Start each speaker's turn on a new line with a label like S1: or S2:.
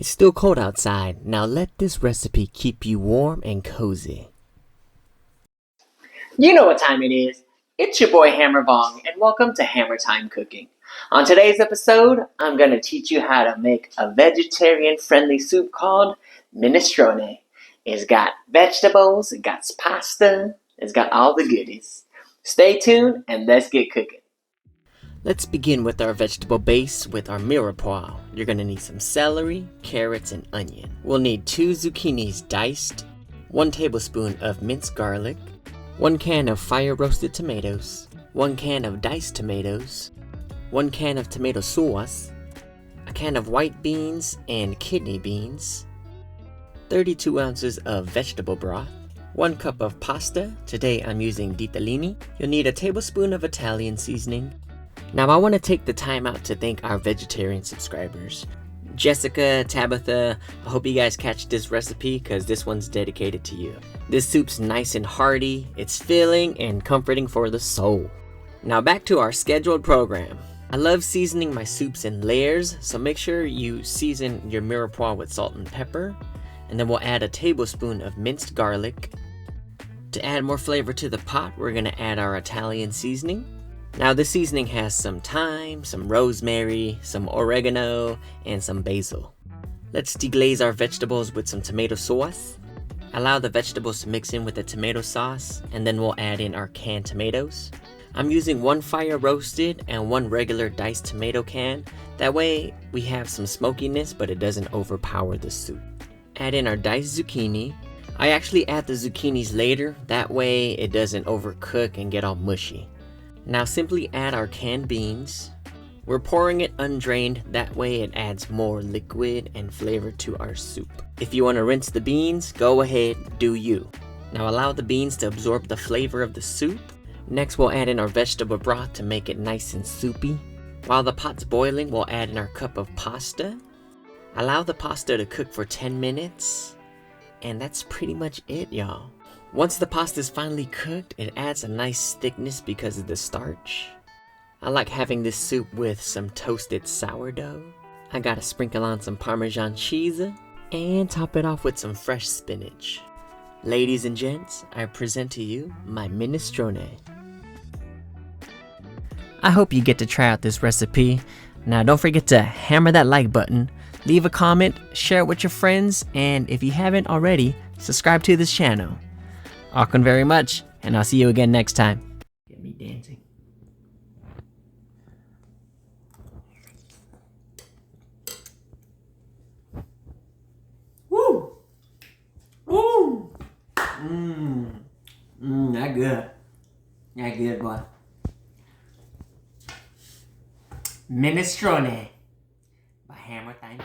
S1: It's still cold outside. Now let this recipe keep you warm and cozy.
S2: You know what time it is. It's your boy Hammer Vong, and welcome to Hammer Time Cooking. On today's episode, I'm going to teach you how to make a vegetarian-friendly soup called minestrone. It's got vegetables, it got pasta, it's got all the goodies. Stay tuned and let's get cooking.
S1: Let's begin with our vegetable base with our mirepoix. You're going to need some celery, carrots, and onion. We'll need 2 zucchinis diced, 1 tablespoon of minced garlic, 1 can of fire-roasted tomatoes, 1 can of diced tomatoes, 1 can of tomato sauce, a can of white beans and kidney beans, 32 ounces of vegetable broth, 1 cup of pasta. Today I'm using ditalini. You'll need a tablespoon of Italian seasoning. Now I want to take the time out to thank our vegetarian subscribers. Jessica, Tabitha, I hope you guys catch this recipe because this one's dedicated to you. This soup's nice and hearty, it's filling and comforting for the soul. Now back to our scheduled program. I love seasoning my soups in layers, so make sure you season your mirepoix with salt and pepper. And then we'll add a tablespoon of minced garlic. To add more flavor to the pot, we're going to add our Italian seasoning. Now this seasoning has some thyme, some rosemary, some oregano, and some basil. Let's deglaze our vegetables with some tomato sauce. Allow the vegetables to mix in with the tomato sauce, and then we'll add in our canned tomatoes. I'm using 1 fire roasted and 1 regular diced tomato can. That way we have some smokiness, but it doesn't overpower the soup. Add in our diced zucchini. I actually add the zucchinis later, that way it doesn't overcook and get all mushy. Now simply add our canned beans. We're pouring it undrained, that way it adds more liquid and flavor to our soup. If you want to rinse the beans, go ahead, do you. Now allow the beans to absorb the flavor of the soup. Next we'll add in our vegetable broth to make it nice and soupy. While the pot's boiling, we'll add in our cup of pasta. Allow the pasta to cook for 10 minutes. And that's pretty much it, y'all. Once the pasta is finally cooked, it adds a nice thickness because of the starch. I like having this soup with some toasted sourdough. I gotta sprinkle on some Parmesan cheese and top it off with some fresh spinach. Ladies and gents, I present to you my minestrone. I hope you get to try out this recipe. Now don't forget to hammer that like button, leave a comment, share it with your friends, and if you haven't already, subscribe to this channel. Welcome very much, and I'll see you again next time. Get me dancing. Woo! Woo! That good. That good, boy. Minestrone by Hammer Time.